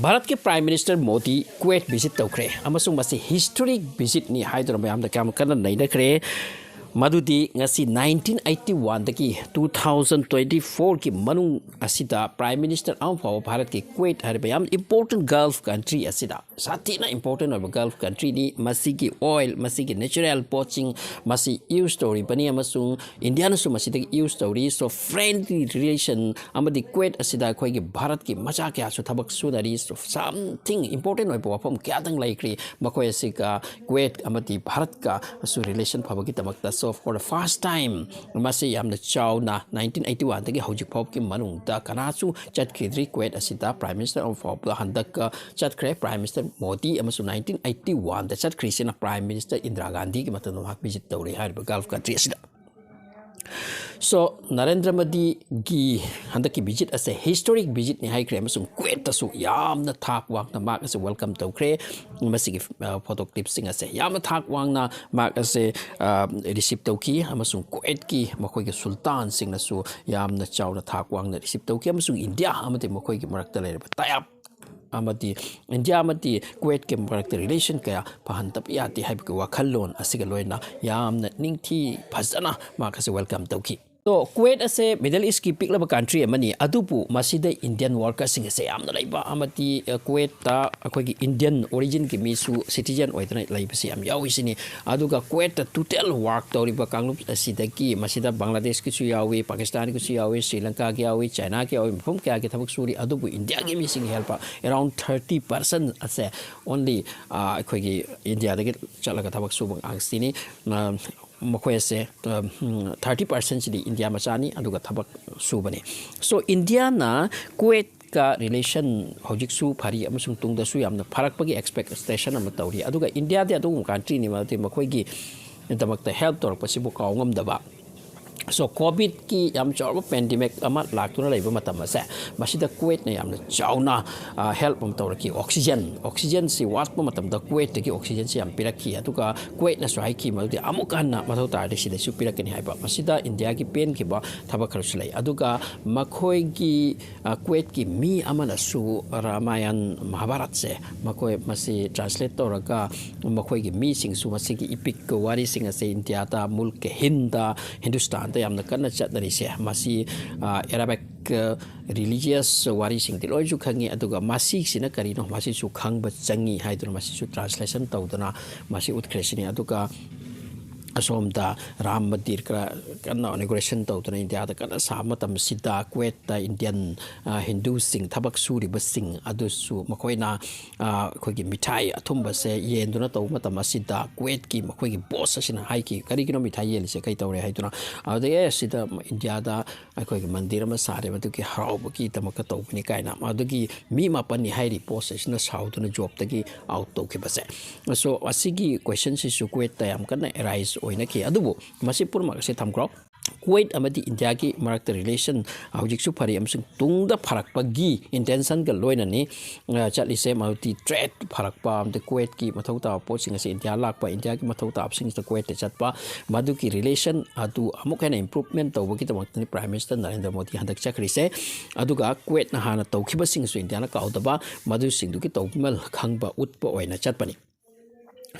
भारत के prime minister Modi Kuwait visit तौखरे अमसुंग मसी हिस्टोरिक विजिट नि हाइदर मयाम द काम कन नैनखरे मधुदी ngasi 1981 दकी 2024 की मनुंग असिदा प्राइम मिनिस्टर आउफाव भारत के कुवैत हर बयाम इंपोर्टेंट गल्फ कंट्री असिदा साथीना इंपोर्टेंट ऑफ गल्फ कंट्री नि मसी की ऑयल मसी की नेचुरल पोचिंग मसी यूज स्टोरी बनी अमसुंग इंडिया न सु मसी दकी यूज स्टोरी सो फ्रेंडली रिलेशन अमदी कुवैत असिदा खोई के भारत की मचा क्या सु थबक सुदरी सो समथिंग इंपोर्टेंट ऑफ वफम क्या दंग लाइक्री मकोय असिका कुवैत अमदी भारत का सु relation फबकी तमकता So for the first time, masi yamna chawna 1981 dagi hojik phop ki manungda kanachu chatkhidri Kuwait asida Prime Minister of handak chatkre Prime Minister Modi amasu 1981 da chatkri sina Prime Minister Indira Gandhi ki matano hak visit tawri harba Gulf country asida. So Narendra Modi gi handak ki visit as a historic visit ni hai kre amasung Kuwait tasu yamna thak wang na mak as welcome to kre masi photo clip sing as yamna thak wang na mak as receipt to ki amasung Kuwait ki makoi ki sultan sing na su yamna chawna thak wang na receipt to ki amasung India amate makoi ki marak ta le tayap amati India amati Kuwait ke marak relation kaya pahantap yati hai ko wakhallon asiga loina yamna ningthi phasana mak as welcome to ki. So Kuwait ase Middle East ki piklaba country amani adupu masida Indian workers sing ase amna laiba amati Kuwait ta akoi ki Indian origin ki misu citizen oidana laiba se am yawi sini aduga Kuwait ta total work toriba kanglup asida ki masida Bangladesh ki su yawi Pakistan ki su yawi Sri Lanka ki yawi China ki yawi phum kya ki thabak suri adupu India ki missing help around 30% ase only akoi ki India da ki chalaga thabak subang angsini मकोय से 30% से India मचानी अदुगा थबक सुबने so India ना Kuwait का relation हौजिक सु फारी अमसुंग तुंग दसु यामना फरकपगी expectation अम तौरी अदुगा India दे अदुग country नि माते मकोयगी दमकता help तोरपसिबु कावंगम दबा So COVID ki yam chawba pandemic ama laktuna leiba matam ase masida Kuwait na yamna chawna help mom tawraki oxygen si watpa matam da Kuwait ki oxygen si yam piraki atuka Kuwait na swai ki madi amukan na mathau ta de sida su pirakani haiba masida India ki pen ki ba thaba kharus lai aduga makhoi ki Kuwait ki mi amana su Ramayan Mahabharat se makoi masi translate tawraka makhoi ki mi sing su masi ki epic ko wari sing ase India ta mulk ke Hindustan yamna kanna chatnari se masi Arabic religious wari sing ti loi ju khangi aduga masi sina kari no masi su khangba changi haiduna masi su translation tawdana masi utkresini aduga असोमदा Ram मंदिर कन्ना inauguration तौदना India दा कन्ना सामतम सिदा Kuwait दा Indian Hindu Singh थबक सूरिब Singh अदुसु मखोइना अखोगी मिठाई अथुंब से येंदुना तौ मतम सिदा कुवैत की मखोगी बॉस असिना हाई की करिगिनो मिठाई येलिसे कई तौरे हाइदुना अदे सिदा इंडिया दा अखोगी मंदिर म सारे मदुकी हराउबकी तमक तौबनी काइना मदुगी मी मापनि हाइरि पोस्ट असिना साउदुना जॉब तगी आउट तौखिबसे सो असिगी क्वेश्चन सिसु कुवैत दा याम कन्ना राइज ओइना की अदुबो मसिपुर मगसे थमक्रो Kuwait amadi India ki marakta relation hojik su phari amsung tungda pharakpa gi intention ga loina ni chatli se mauti trade pharakpa amde Kuwait ki mathau ta poching ase India lakpa India ki mathau ta apsing sta Kuwait te chatpa madu ki relation adu amuk hena improvement tawbo ki tamak ni Prime Minister Narendra Modi handak chakri se aduga Kuwait na hana tawkhiba sing su India na kaudaba madu sing du ki tawmal khangba utpa oina chatpani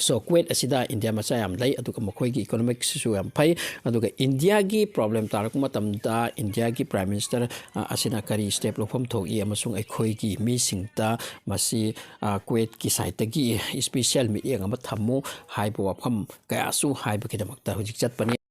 So Kuwait asida India macha yam lai aduga makhoi gi economic su yam phai aduga India gi problem tarak matam da India gi Prime Minister asina kari step lofam thogi amasung aikhoi gi mi singta masi Kuwait ki side gi special mi eng ama thammu haibo wafam kaya su haibo kidamakta hojik chatpani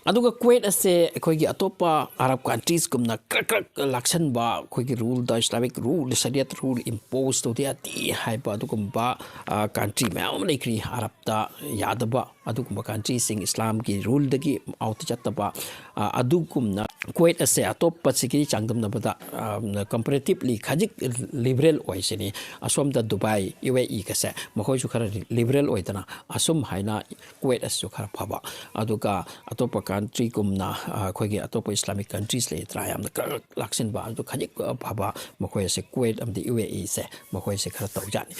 ꯑꯗꯨꯒ ꯀꯨꯋꯦꯠ ꯑꯁꯦ ꯑꯩꯈꯣꯏꯒꯤ ꯑꯇꯣꯞꯄ ꯑꯔꯕ ꯀꯟꯇ꯭ꯔꯤꯁꯀꯨꯝꯅ ꯀ꯭ꯔꯛ ꯀ꯭ꯔꯛ ꯂꯥꯛꯁꯟꯕ ꯑꯩꯈꯣꯏꯒꯤ ꯔꯨꯜꯗ Islamic rule ꯁꯔꯤꯌꯠ rule impose ꯇꯧꯗ ꯌꯥꯗꯦ ꯍꯥꯏꯕ ꯑꯗꯨꯒꯨꯝꯕ country ꯃꯌꯥꯝ ꯑꯃ ꯂꯩꯈ꯭ꯔꯤ ꯑꯔꯕꯇ ꯌꯥꯗꯕ ꯑꯗꯨꯒꯨꯝꯕ ꯀꯟꯇ꯭ꯔꯤꯁꯤꯡ ꯏꯁꯂꯥꯝꯒꯤ ꯔꯨꯜꯗꯒꯤ ꯑꯥꯎꯠ ꯆꯠꯇꯕ ꯑꯗꯨꯒꯨꯝꯅ ꯀꯨꯋꯦꯠ ꯑꯁꯦ ꯑꯇꯣꯞꯄꯁꯤꯒꯤ ꯆꯥꯡꯗꯝꯅꯕꯗ ꯀꯝꯄꯦꯔꯦꯇꯤꯞꯂꯤ ꯈꯖꯤꯛ ꯂꯤꯕꯔꯦꯜ ꯑꯣꯏꯁꯤꯅꯤ ꯑꯁꯣꯝꯗ ꯗꯨꯕꯥꯏ ꯌꯨ ꯑꯦ ꯏꯒꯁꯦ ꯃꯈꯣꯏꯁꯨ ꯈꯔ ꯂꯤꯕꯔꯦꯜ ꯑꯣꯏꯗꯅ ꯑꯁꯨꯝ ꯍꯥꯏꯅ ꯀꯨꯋꯦꯠ ꯑꯁꯤꯁꯨ ꯈꯔ ꯐꯕ ꯑꯗꯨꯒ ꯑꯇꯣꯞꯄ ꯀꯟꯇ꯭ꯔꯤꯒꯨꯝꯅ ꯑꯩꯈꯣꯏꯒꯤ ꯑꯇꯣꯞꯄ ꯏꯁꯂꯥꯃꯤꯛ ꯀꯟꯇ꯭ꯔꯤꯁ ꯂꯩꯇ꯭ꯔꯥ ꯌꯥꯝꯅ ꯀꯔꯛ ꯂꯥꯛꯁꯤꯟꯕ ꯑꯗꯨ ꯈꯖꯤꯛ ꯐꯕ ꯃꯈꯣꯏ ꯑꯁꯦ ꯀꯨꯋꯦꯠ ꯑꯃꯗꯤ ꯌꯨ ꯑꯦ ꯏꯁꯦ ꯃꯈꯣꯏꯁꯦ ꯈꯔ ꯇꯧꯖꯥꯠꯅꯤ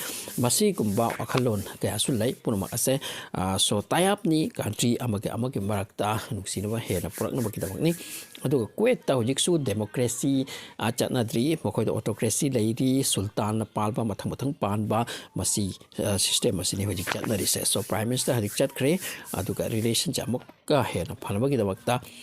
ꯃꯁꯤꯒꯨꯝꯕ ꯋꯥꯈꯜꯂꯣꯟ ꯀꯌꯥꯁꯨ ꯂꯩ ꯄꯨꯝꯅꯃꯛ ꯑꯁꯦ ꯁꯣ ꯇꯥꯏꯞꯅꯤ ꯀꯟꯇ꯭ꯔꯤ ꯑꯃꯒꯤ ꯃꯔꯛꯇ ꯅꯨꯡꯁꯤꯅꯕ ꯍꯦꯟꯅ ꯄꯨꯔꯛꯅꯕꯒꯤꯗꯃꯛꯅꯤ ꯑꯗꯨꯒ ꯀꯨꯋꯦꯠꯇ ꯍꯧꯖꯤꯛꯁꯨ ꯗꯦꯃꯣꯀ꯭ꯔꯦꯁꯤ ꯆꯠꯅꯗ꯭ꯔꯤ ꯃꯈꯣꯏꯗ ꯑꯣꯇꯣꯀ꯭ꯔꯦꯁꯤ ꯂꯩꯔꯤ ꯁꯨꯜꯇꯥꯟꯅ ꯄꯥꯜꯕ ꯃꯊꯪ ꯃꯊꯪ ꯄꯥꯟꯕ ꯃꯁꯤ ꯁꯤꯁꯇꯦꯝ ꯑꯁꯤꯅꯤ ꯍꯧꯖꯤꯛ ꯆꯠꯅꯔꯤꯁꯦ ꯁꯣ ꯄ꯭ꯔꯥꯏꯝ ꯃꯤꯅꯤꯁꯇꯔ ꯍꯧꯖꯤꯛ ꯆꯠꯈ꯭ꯔꯦ ꯑꯗꯨꯒ ꯔꯤꯂꯦꯁꯟꯁꯦ ꯑꯃꯨꯛꯀ ꯍꯦꯟꯅ ꯐꯅꯕꯒꯤꯗꯃꯛꯇ